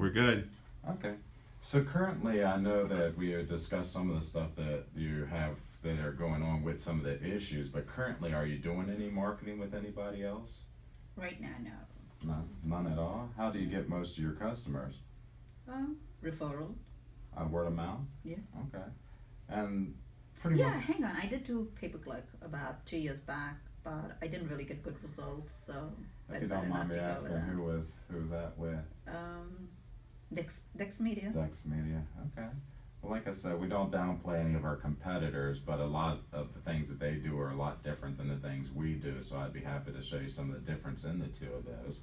we're good. Okay. So currently, I know that we had discussed some of the stuff that you have that are going on with some of the issues, but currently, are you doing any marketing with anybody else? Right now, no. None at all? How do you get most of your customers? Referral. Word of mouth? Yeah. Okay. And pretty Yeah, much. hang on. I did do pay-per-click about 2 years back, but I didn't really get good results, so I If you don't decided mind not me to go with asking, that. who was that with? Dex Media. Dex Media. Okay. Well, like I said, we don't downplay any of our competitors, but a lot of the things that they do are a lot different than the things we do. So I'd be happy to show you some of the difference in the two of those.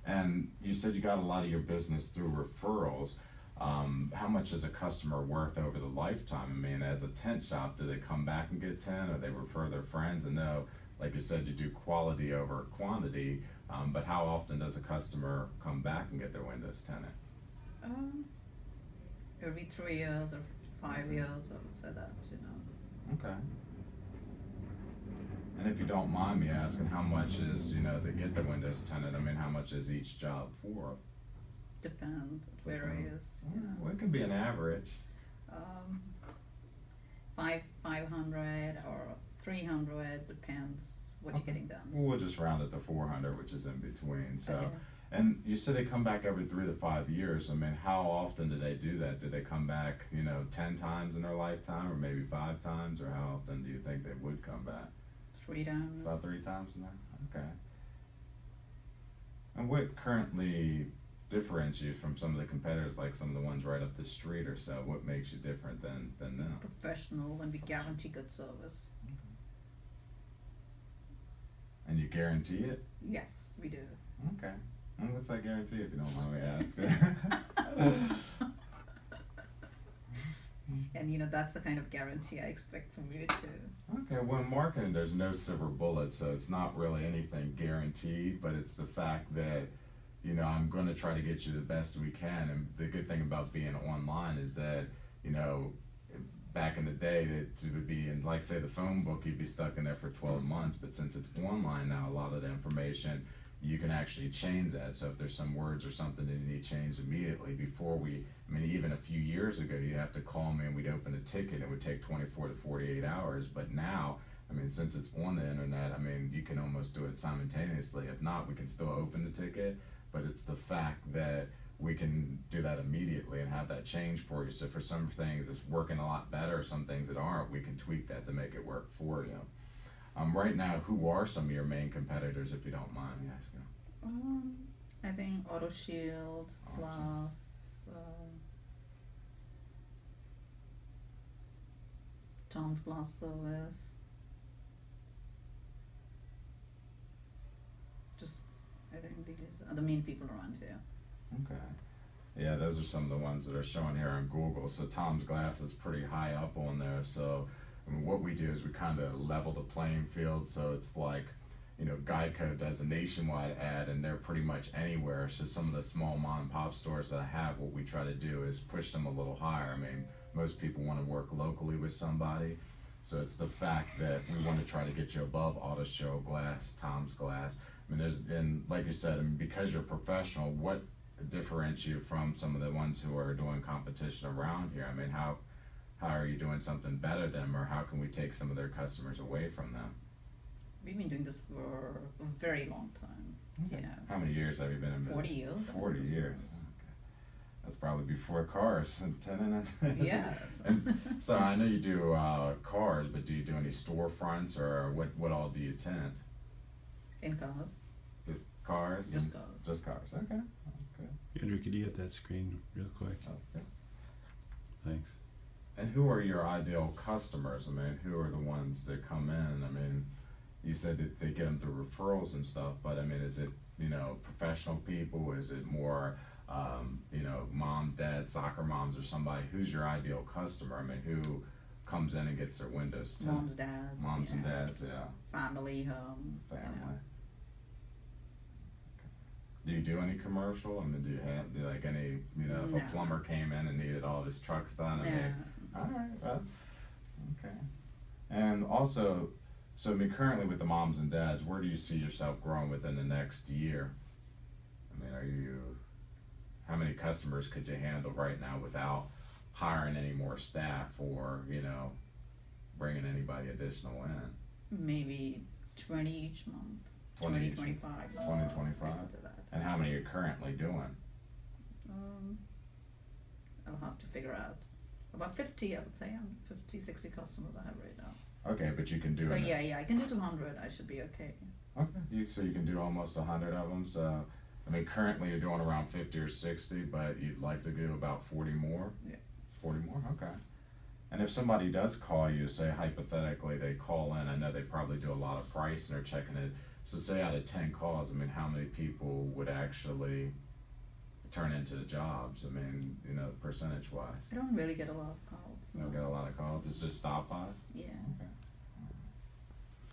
And you said you got a lot of your business through referrals. How much is a customer worth over the lifetime? I mean, as a tent shop, do they come back and get 10, or they refer their friends? And no, like you said, you do quality over quantity, but how often does a customer come back and get their windows tinted? Um, every 3 years or 5 years, I would say that. Okay. And if you don't mind me asking, how much is, to get the windows tinted? I mean, how much is each job for? Depends. It varies. Well, it could be an average. Um, 500 or 300 depends what you're getting done. Well, we'll just round it to 400, which is in between. So, Okay. and you said they come back every 3 to 5 years. I mean, how often do they do that? Do they come back, 10 times in their lifetime, or maybe 5 times, or how often do you think they would come back? 3 times. About 3 times in there. Okay. And what currently differentiates you from some of the competitors, like some of the ones right up the street or so? What makes you different than them? Professional, and we guarantee good service. And you guarantee it? Yes, we do. Okay. And what's that guarantee, if you don't mind me asking? And that's the kind of guarantee I expect from you too. Okay, well, in marketing, there's no silver bullet, so it's not really anything guaranteed, but it's the fact that, I'm going to try to get you the best we can. And the good thing about being online is that, back in the day, it would be in, like, say, the phone book, you'd be stuck in there for 12 months, but since it's online now, a lot of the information, you can actually change that. So if there's some words or something that you need changed immediately even a few years ago, you'd have to call me and we'd open a ticket. It would take 24 to 48 hours. But now, since it's on the internet, you can almost do it simultaneously. If not, we can still open the ticket, but it's the fact that we can do that immediately and have that change for you. So for some things it's working a lot better, some things that aren't, we can tweak that to make it work for you. Right now, who are some of your main competitors, if you don't mind me asking? I think Auto Shield plus Tom's Glass Service. I think these are the main people around here. Okay. Yeah, those are some of the ones that are showing here on Google. So Tom's Glass is pretty high up on there. So what we do is we kind of level the playing field. So it's like, Geico does a nationwide ad and they're pretty much anywhere. So some of the small mom and pop stores that I have, what we try to do is push them a little higher. Most people want to work locally with somebody. So it's the fact that we want to try to get you above Auto Show Glass, Tom's Glass. And like you said, because you're professional, what differentiates you from some of the ones who are doing competition around here? How are you doing something better than them, or how can we take some of their customers away from them? We've been doing this for a very long time. Okay. How many years have you been in business? 40 years. 40 years. Okay. That's probably before cars and tenant. Yes. And so I know you do cars, but do you do any storefronts, or what all do you tenant? In cars. Just cars? Just cars. Just cars. Okay. That's good. Andrew, could you get that screen real quick? Okay. Thanks. And who are your ideal customers? Who are the ones that come in? You said that they get them through referrals and stuff, but is it, professional people? Is it more, moms, dads, soccer moms, or somebody? Who's your ideal customer? Who comes in and gets their windows tinted? Moms, dads. Moms and dads, yeah. Family homes. Family. Do you do any commercial? Do you have like any, if No. a plumber came in and needed all of his trucks done? All right, well, okay. And also, so currently with the moms and dads, where do you see yourself growing within the next year? how many customers could you handle right now without hiring any more staff or, you know, bringing anybody additional in? Maybe 20 each month. 20 20, each. 25. 20, I 25? can do that. And how many are you currently doing? I'll have to figure out. About 50, I would say. 50, 60 customers I have right now. Okay, but you can do So it. yeah, I can do 200. I should be okay. Okay, so you can do almost 100 of them. So, I mean, currently you're doing around 50 or 60, but you'd like to do about 40 more? Yeah. 40 more, okay. And if somebody does call you, say hypothetically they call in, I know they probably do a lot of price and they're checking it. So say out of 10 calls, I mean, how many people would actually turn into the jobs? I mean, you know, percentage wise. I don't really get a lot of calls. You don't get a lot of calls, it's just stop-bys? Yeah. Okay.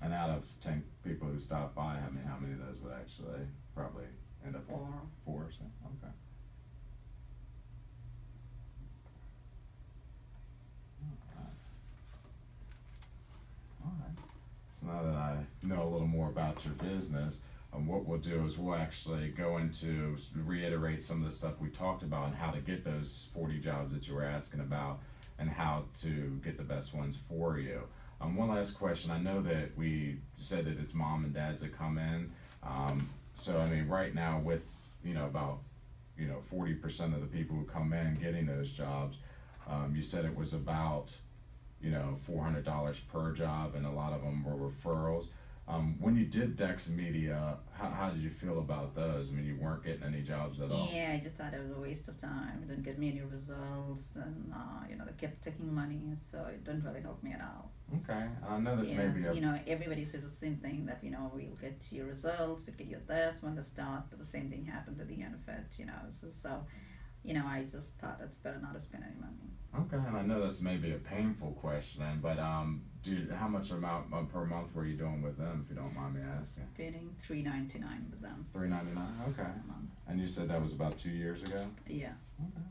And out of 10 people who stop by, I mean, how many of those would actually probably end up? 4. 4 or so, okay. Alright. So now that I know a little more about your business, what we'll do is we'll actually go into, reiterate some of the stuff we talked about and how to get those 40 jobs that you were asking about and how to get the best ones for you. One last question. I know that we said that it's mom and dads that come in. So I mean, right now with, you know, about, you know, 40% of the people who come in getting those jobs, you said it was about, you know, $400 per job, and a lot of them were referrals. When you did Dex Media, how did you feel about those? I mean, you weren't getting any jobs at all. Yeah, I just thought it was a waste of time. It didn't get me any results, and you know, they kept taking money, so it didn't really help me at all. Okay, I know this may be You know, everybody says the same thing, that, you know, we'll get your results, we'll get your this when they start, but the same thing happened at the end of it, you know. So you know, I just thought it's better not to spend any money. Okay, and I know this may be a painful question, but how much amount per month were you doing with them, if you don't mind me asking? Spending $3.99 with them. $3.99. Okay. a month. And you said that was about 2 years ago? Yeah. Okay.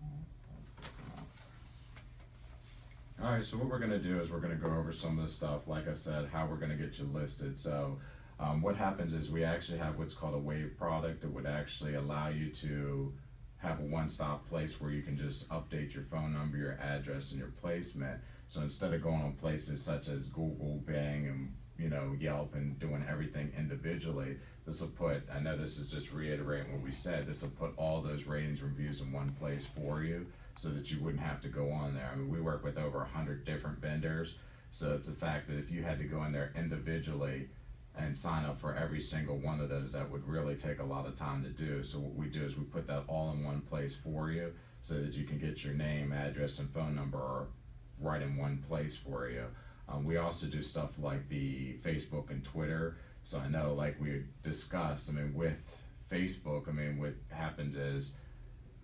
That's good to know. All right, so what we're gonna do is we're gonna go over some of the stuff, like I said, how we're gonna get you listed. So what happens is we actually have what's called a wave product that would actually allow you to have a one-stop place where you can just update your phone number, your address, and your placement. So instead of going on places such as Google, Bing, and, you know, Yelp, and doing everything individually, this will put, I know this is just reiterating what we said, this will put all those ratings, reviews in one place for you so that you wouldn't have to go on there. I mean, we work with over 100 different vendors, so it's a fact that if you had to go in there individually and sign up for every single one of those, that would really take a lot of time to do. So what we do is we put that all in one place for you so that you can get your name, address, and phone number right in one place for you. We also do stuff like the Facebook and Twitter. So I know, like we discussed, I mean, with Facebook, I mean, what happens is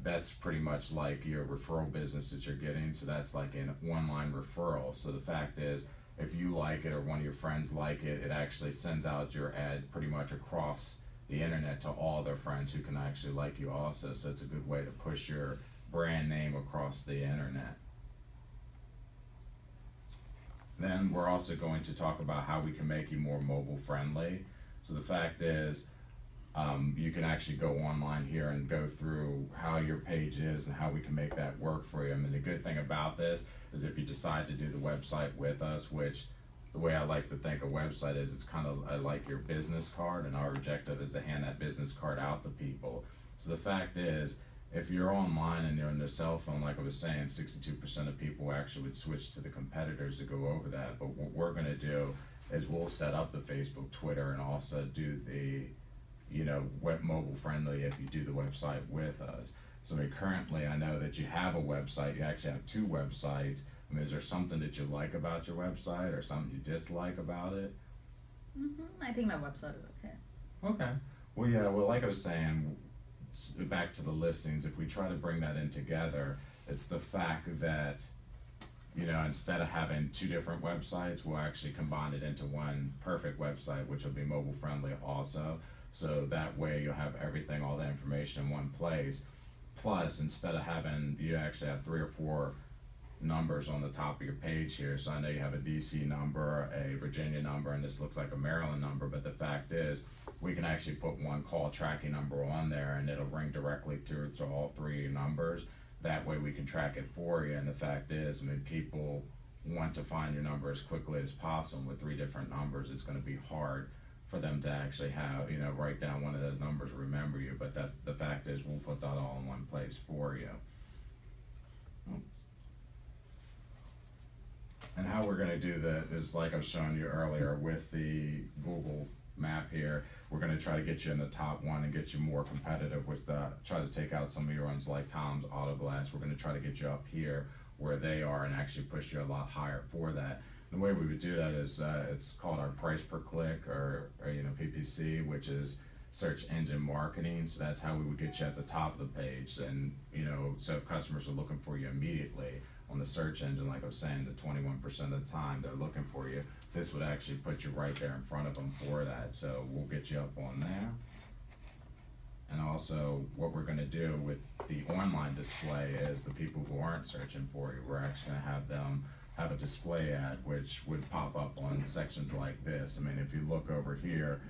that's pretty much like your referral business that you're getting. So that's like an one-line referral. So the fact is, if you like it or one of your friends like it, it actually sends out your ad pretty much across the internet to all their friends who can actually like you also. So it's a good way to push your brand name across the internet. Then we're also going to talk about how we can make you more mobile friendly. So the fact is, you can actually go online here and go through how your page is and how we can make that work for you. I mean, the good thing about this is if you decide to do the website with us, which the way I like to think a website is, it's kind of like your business card, and our objective is to hand that business card out to people. So the fact is, if you're online and you're on their cell phone, like I was saying, 62% of people actually would switch to the competitors to go over that. But what we're gonna do is we'll set up the Facebook, Twitter, and also do the, you know, web mobile friendly if you do the website with us. So I mean, currently I know that you have a website, you actually have 2 websites. I mean, is there something that you like about your website or something you dislike about it? I think my website is okay. Okay. Well, yeah, well, like I was saying, back to the listings, if we try to bring that in together, it's the fact that, you know, instead of having 2 different websites, we'll actually combine it into one perfect website, which will be mobile friendly also. So that way you'll have everything, all the information in one place. Plus, instead of having, you actually have 3 or 4 numbers on the top of your page here. So I know you have a DC number, a Virginia number, and this looks like a Maryland number, but the fact is, we can actually put one call tracking number on there and it'll ring directly to all three of your numbers. That way we can track it for you. And the fact is, I mean, people want to find your number as quickly as possible. And with three different numbers, it's going to be hard for them to actually have, write down one of those numbers, remember you. But the fact is, we'll put that all in one place for you. And how we're going to do that is like I was showing you earlier with the Google map here. We're going to try to get you in the top one and get you more competitive with try to take out some of your ones like Tom's Auto Glass. We're going to try to get you up here where they are and actually push you a lot higher for that. And the way we would do that is it's called our price per click or PPC, which is search engine marketing. So that's how we would get you at the top of the page. And so if customers are looking for you immediately on the search engine, like I was saying, the 21% of the time they're looking for you, this would actually put you right there in front of them for that. So we'll get you up on there. And also what we're going to do with the online display is the people who aren't searching for you, we're actually going to have them have a display ad which would pop up on sections like this. I mean, if you look over here,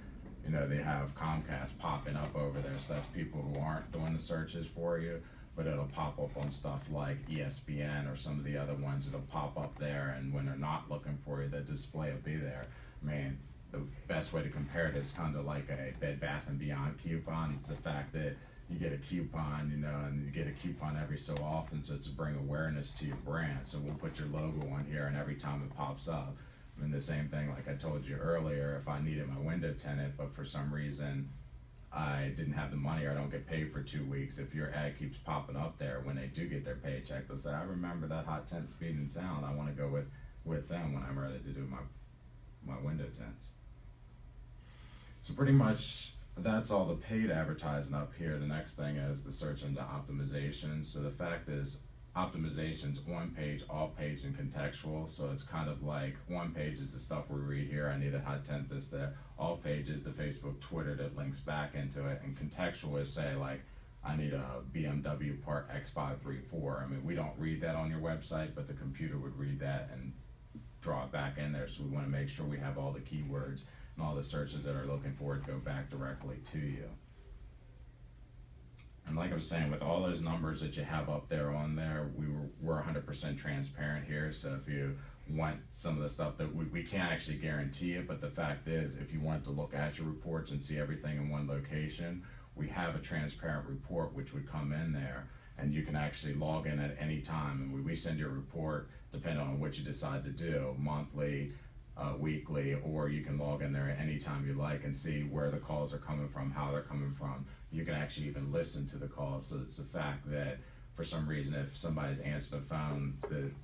they have Comcast popping up over there, so that's people who aren't doing the searches for you, but it'll pop up on stuff like ESPN or some of the other ones. It'll pop up there, and when they're not looking for you, the display will be there. I mean, the best way to compare it is kind of like a Bed Bath & Beyond coupon. It's the fact that you get a coupon, and you get a coupon every so often, so it's to bring awareness to your brand. So we'll put your logo on here, and every time it pops up, I mean, the same thing like I told you earlier, if I needed my window tinted, but for some reason I didn't have the money or I don't get paid for 2 weeks, if your ad keeps popping up there, when they do get their paycheck, they'll say, I remember that Hot Tent Speed and Sound, I want to go with them when I'm ready to do my window tints. So pretty much that's all the paid advertising up here. The next thing is the search engine optimization. So the fact is, optimization's on page, off page, and contextual. So it's kind of like on page is the stuff we read here. I need a hot tent, this, there. Off page is the Facebook, Twitter that links back into it. And contextual is say like, I need a BMW part X534. I mean, we don't read that on your website, but the computer would read that and draw it back in there. So we want to make sure we have all the keywords and all the searches that are looking for it go back directly to you. And like I was saying, with all those numbers that you have up there on there, we're 100% transparent here. So if you want some of the stuff that we can't actually guarantee it, but the fact is, if you want to look at your reports and see everything in one location, we have a transparent report which would come in there, and you can actually log in at any time. And we send you a report depending on what you decide to do, monthly, weekly, or you can log in there at any time you like and see where the calls are coming from, how they're coming from. You can actually even listen to the calls. So it's the fact that for some reason, if somebody's answered the phone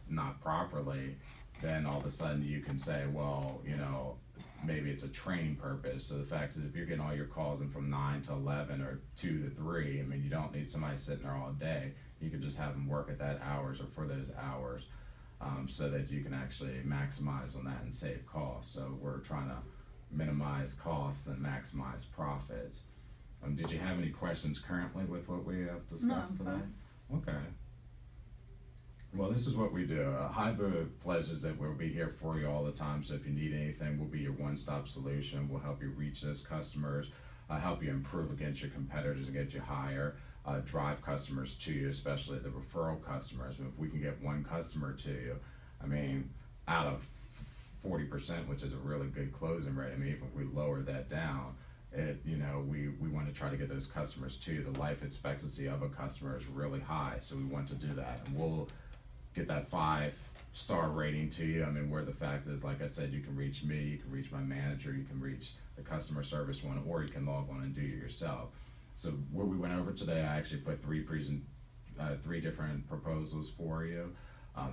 not properly, then all of a sudden you can say, well, maybe it's a training purpose. So the fact is, if you're getting all your calls in from 9 to 11 or 2 to 3, I mean, you don't need somebody sitting there all day. You can just have them work at that hours or for those hours, so that you can actually maximize on that and save costs. So we're trying to minimize costs and maximize profits. Did you have any questions currently with what we have discussed today? Okay. Well, this is what we do. Hyba pledges that we'll be here for you all the time. So if you need anything, we'll be your one-stop solution. We'll help you reach those customers, help you improve against your competitors and get you higher, drive customers to you, especially the referral customers. If we can get one customer to you, I mean, out of 40%, which is a really good closing rate. I mean, even if we lower that down, we want to try to get those customers to you. The life expectancy of a customer is really high, so we want to do that. And we'll get that 5-star rating to you. I mean, where the fact is, like I said, you can reach me, you can reach my manager, you can reach the customer service one, or you can log on and do it yourself. So what we went over today, I actually put three different proposals for you.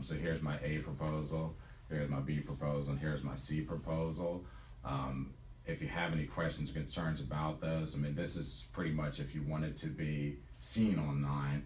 So here's my A proposal, here's my B proposal, and here's my C proposal. If you have any questions or concerns about those, I mean, this is pretty much if you wanted to be seen online,